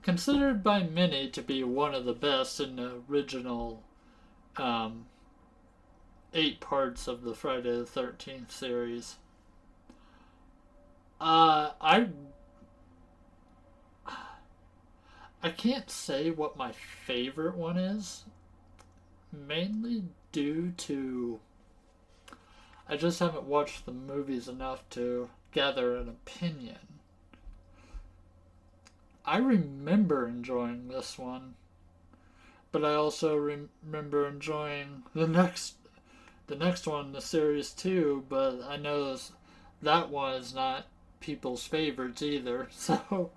considered by many to be one of the best in the original 8 parts of the Friday the 13th series. I can't say what my favorite one is, mainly due to I just haven't watched the movies enough to gather an opinion. I remember enjoying this one, but I also remember enjoying the next one, the series too. But I know that one is not people's favorites either. So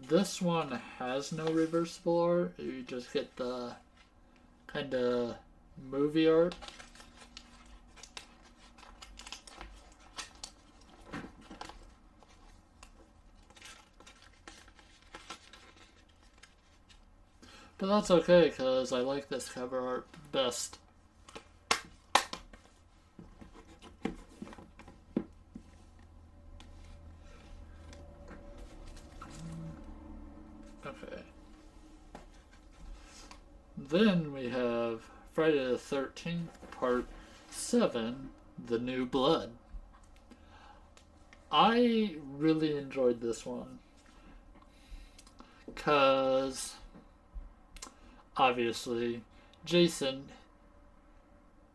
this one has no reversible art. You just get the kind of movie art. But that's okay, because I like this cover art best. Okay. Then we have Friday the 13th, Part 7, The New Blood. I really enjoyed this one. Because, obviously, Jason,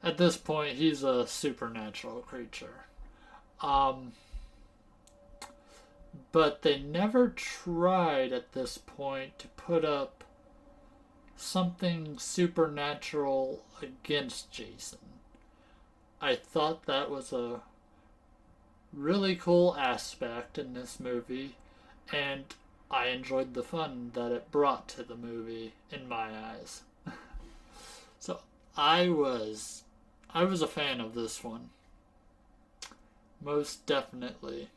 at this point, he's a supernatural creature. But they never tried at this point to put up something supernatural against Jason. I thought that was a really cool aspect in this movie, and I enjoyed the fun that it brought to the movie in my eyes. So I was a fan of this one. Most definitely.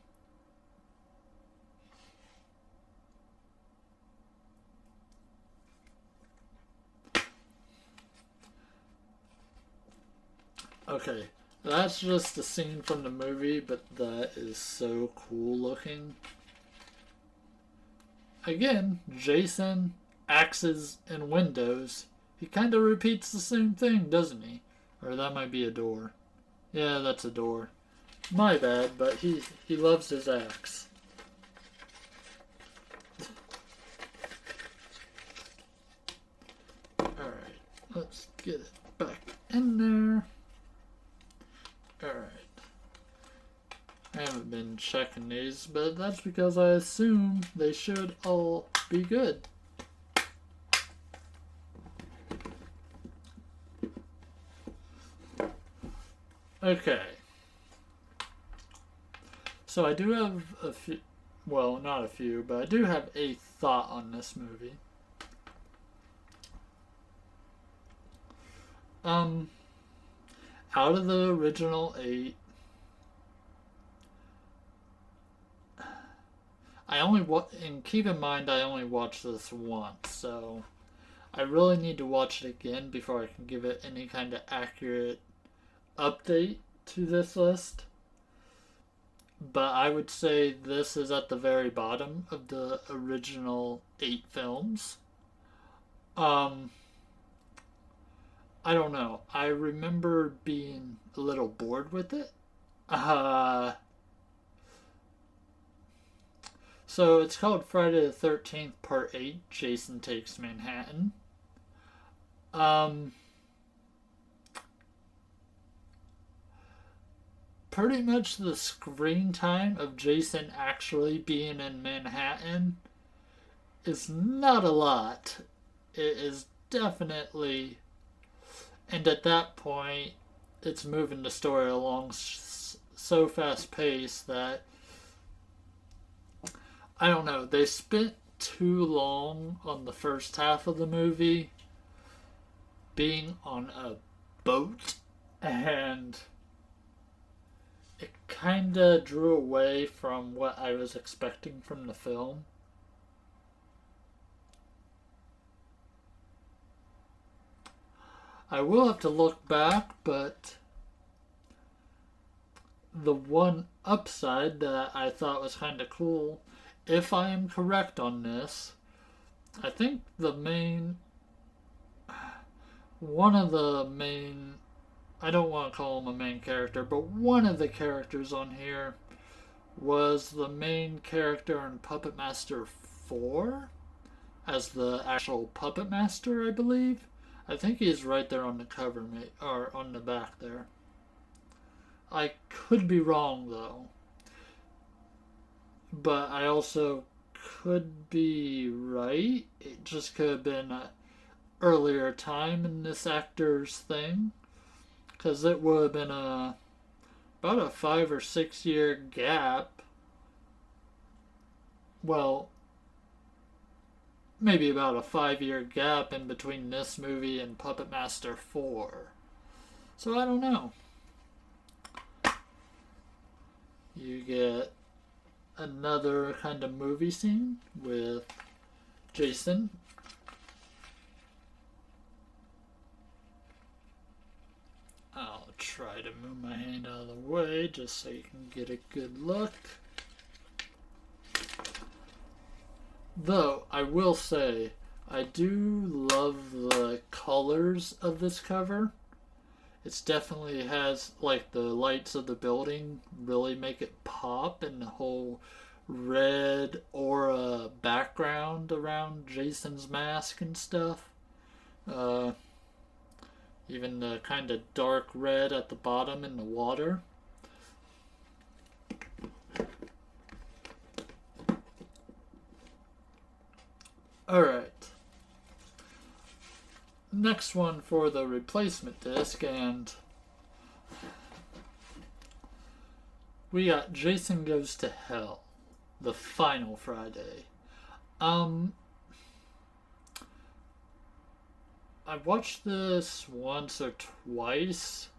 Okay, that's just a scene from the movie, but that is so cool looking. Again, Jason, axes, and windows. He kind of repeats the same thing, doesn't he? Or that might be a door. Yeah, that's a door. My bad, but he loves his axe. Alright, let's get it back in there. Alright. I haven't been checking these, but that's because I assume they should all be good. Okay. So I do have a few, well, not a few, but I do have a thought on this movie. Um, Out of the original 8, and keep in mind I only watched this once, so I really need to watch it again before I can give it any kind of accurate update to this list. But I would say this is at the very bottom of the original 8 films. Um, I don't know. I remember being a little bored with it. Uh, so it's called Friday the 13th, Part 8 Jason Takes Manhattan. Um, Pretty much the screen time of Jason actually being in Manhattan is not a lot. It is definitely, and at that point, it's moving the story along so fast paced that I don't know. They spent too long on the first half of the movie being on a boat, and it kind of drew away from what I was expecting from the film. I will have to look back, but the one upside that I thought was kind of cool, if I am correct on this, I think one of the main, I don't want to call him a main character, but one of the characters on here was the main character in Puppet Master 4 as the actual Puppet Master, I believe. I think he's right there on the cover, or on the back there. I could be wrong, though. But I also could be right. It just could have been an earlier time in this actor's thing. Because it would have been about a 5 or 6 year gap. Well, maybe about a 5 year gap in between this movie and Puppet Master 4. So I don't know. You get another kind of movie scene with Jason. I'll try to move my hand out of the way just so you can get a good look. Though, I will say, I do love the colors of this cover. It definitely has, like, the lights of the building really make it pop, and the whole red aura background around Jason's mask and stuff. Uh, Even the kind of dark red at the bottom in the water. Alright. Next one for the replacement disc, and we got Jason Goes to Hell, the final Friday. I watched this once or twice.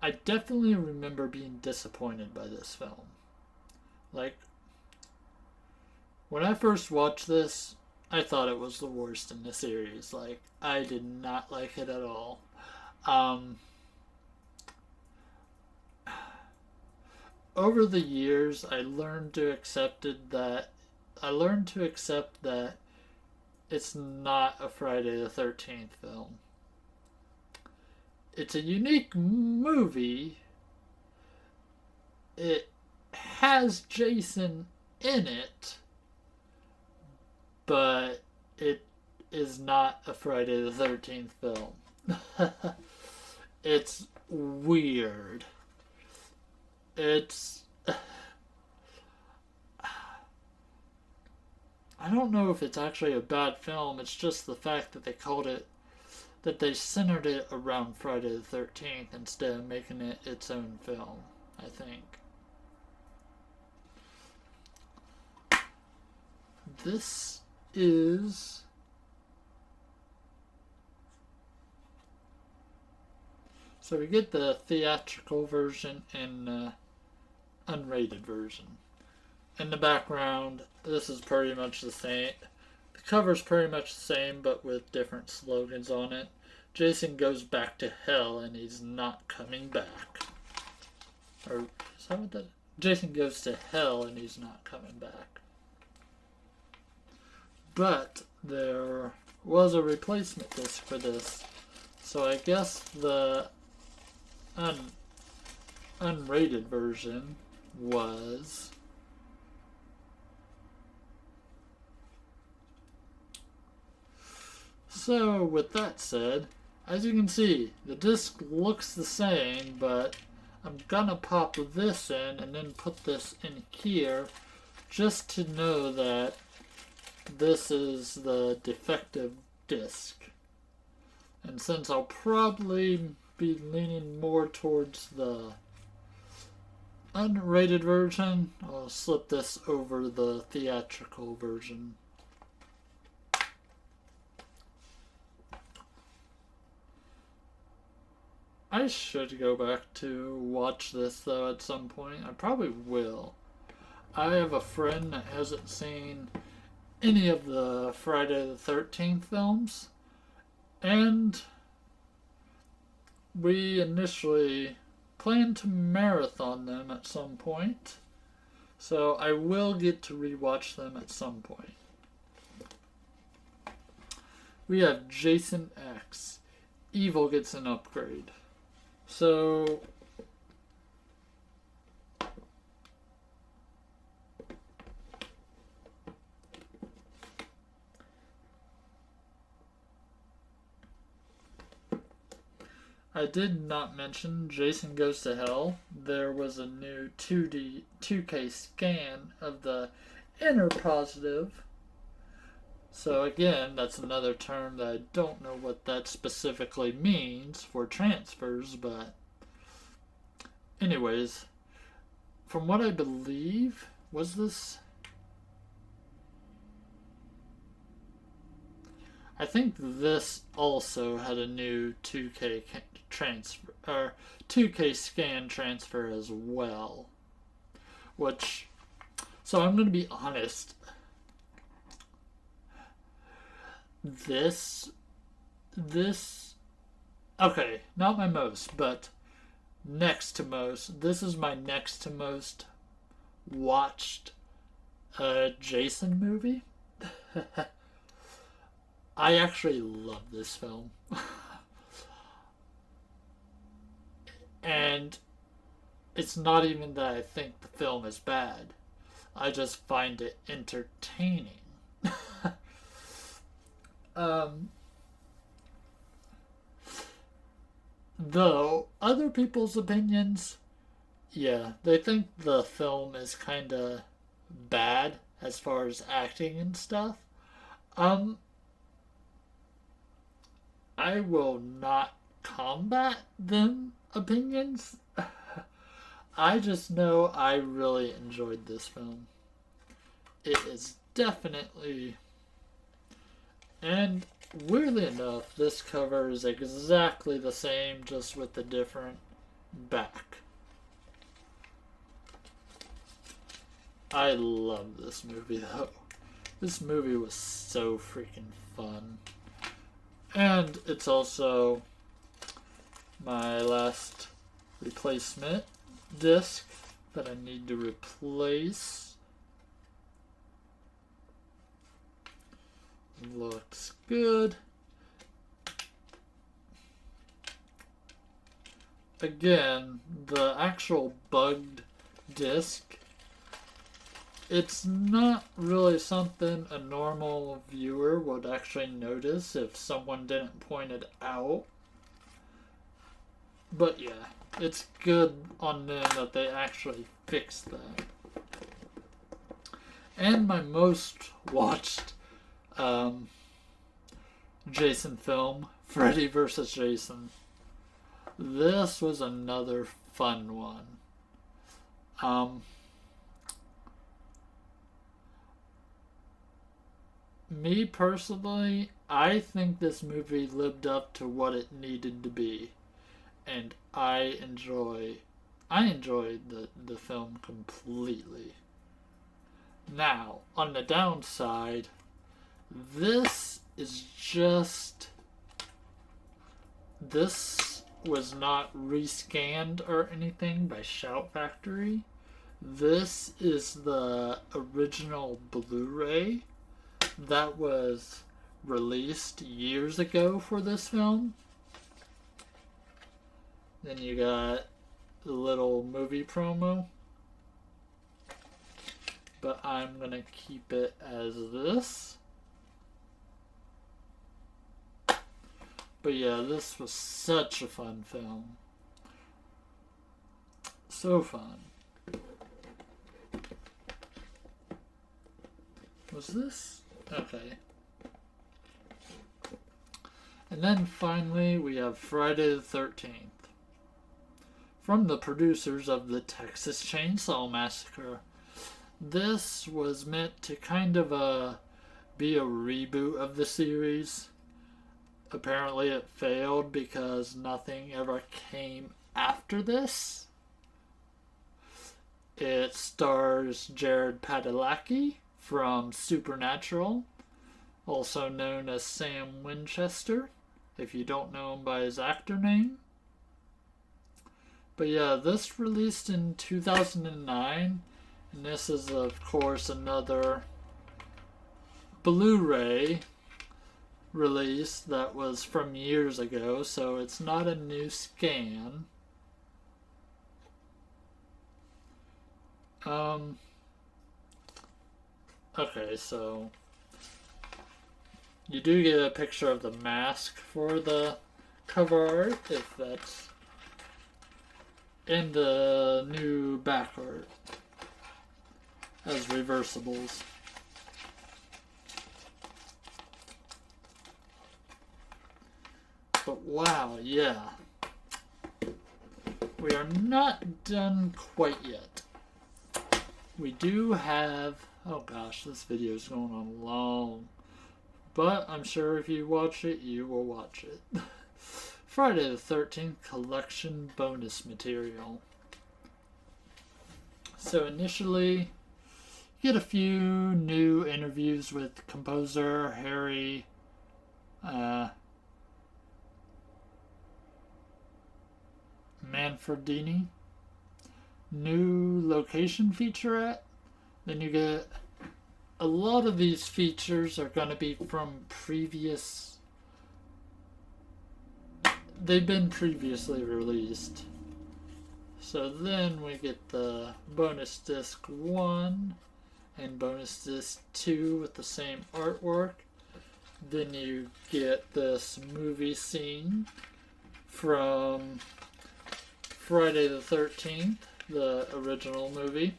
I definitely remember being disappointed by this film. Like, when I first watched this, I thought it was the worst in the series. Like, I did not like it at all. Over the years, I learned to accept that it's not a Friday the 13th film. It's a unique movie. It has Jason in it, but it is not a Friday the 13th film. It's weird. It's. I don't know if it's actually a bad film, it's just the fact that they centered it around Friday the 13th instead of making it its own film, I think. this is so we get the theatrical version and unrated version. In the background, this is pretty much the same. The cover's pretty much the same, but with different slogans on it. Jason goes back to hell and he's not coming back. Or is that what that? Jason goes to hell and he's not coming back. But there was a replacement disc for this, so I guess the unrated version was so. With that said, as you can see, the disc looks the same, but I'm gonna pop this in and then put this in here just to know that this is the defective disc. And since I'll probably be leaning more towards the unrated version, I'll slip this over the theatrical version. I should go back to watch this though at some point. I probably will. I have a friend that hasn't seen any of the Friday the 13th films, and we initially planned to marathon them at some point, so I will get to rewatch them at some point. We have Jason X. Evil gets an upgrade. So I did not mention Jason Goes to Hell. There was a new 2K scan of the inner positive. So again, that's another term that I don't know what that specifically means for transfers, but anyways, from what I believe, was this? I think this also had a new 2K transfer or 2K scan transfer as well. Which, so I'm going to be honest. This, okay, not my most, but next to most. This is my next to most watched Jason movie. I actually love this film. And it's not even that I think the film is bad. I just find it entertaining. Though, other people's opinions, yeah, they think the film is kind of bad as far as acting and stuff. I will not combat them opinions. I just know I really enjoyed this film. It is definitely, and weirdly enough, this cover is exactly the same, just with a different back. I love this movie though. This movie was so freaking fun. And it's also my last replacement disc that I need to replace. Looks good. Again, the actual bugged disc, it's not really something a normal viewer would actually notice if someone didn't point it out. But yeah, it's good on them that they actually fixed that. And my most watched Jason film, Freddy vs. Jason. This was another fun one. me personally, I think this movie lived up to what it needed to be, and I enjoyed the film completely. Now, on the downside, this is just this was not rescanned or anything by Shout Factory. This is the original Blu-ray that was released years ago for this film. Then you got the little movie promo. But I'm gonna keep it as this. But yeah, this was such a fun film. So fun. Was this? Okay. And then finally we have Friday the 13th. From the producers of the Texas Chainsaw Massacre. This was meant to kind of be a reboot of the series. Apparently it failed because nothing ever came after this. It stars Jared Padalecki from Supernatural, also known as Sam Winchester, if you don't know him by his actor name. But yeah, this released in 2009, and this is of course another Blu-ray release that was from years ago, so it's not a new scan. Okay, so you do get a picture of the mask for the cover art, if that's in the new back art as reversibles. But wow, yeah. We are not done quite yet. We do have... Oh gosh, this video is going on long. But I'm sure if you watch it, you will watch it. Friday the 13th collection bonus material. So initially, you get a few new interviews with composer Harry Manfredini. New location featurette. Then you get a lot of these features are going to be from previous. They've been previously released. So then we get the bonus disc 1 and bonus disc 2 with the same artwork. Then you get this movie scene from Friday the 13th, the original movie.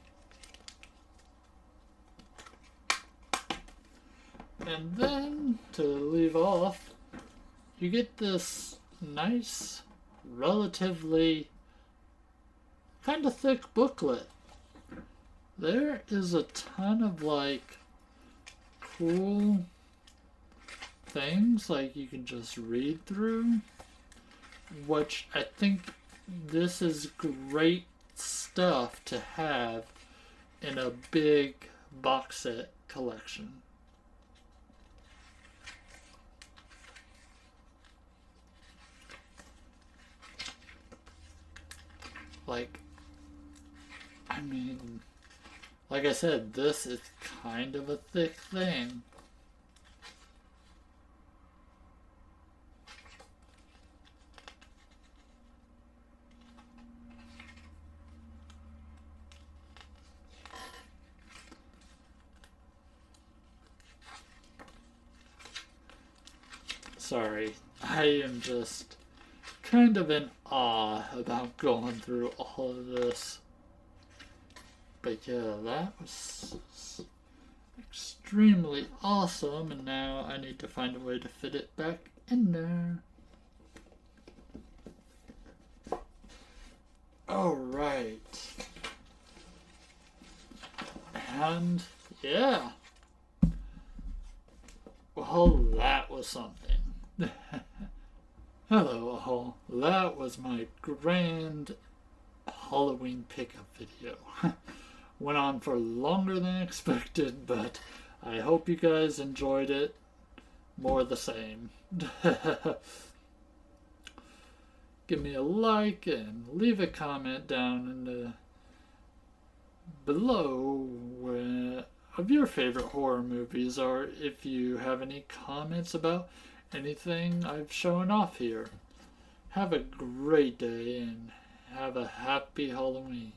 And then, to leave off, you get this nice, relatively kind of thick booklet. There is a ton of like cool things like you can just read through, which I think this is great stuff to have in a big box set collection. Like, I mean, like I said, this is kind of a thick thing. Sorry, I am just kind of in awe about going through all of this. But yeah, that was extremely awesome, and now I need to find a way to fit it back in there. Alright. And yeah. Well, that was something. Hello all, that was my grand Halloween pickup video. Went on for longer than expected, but I hope you guys enjoyed it. More the same. Give me a like and leave a comment down in the below of your favorite horror movies, or if you have any comments about anything I've shown off here. Have a great day and have a happy Halloween.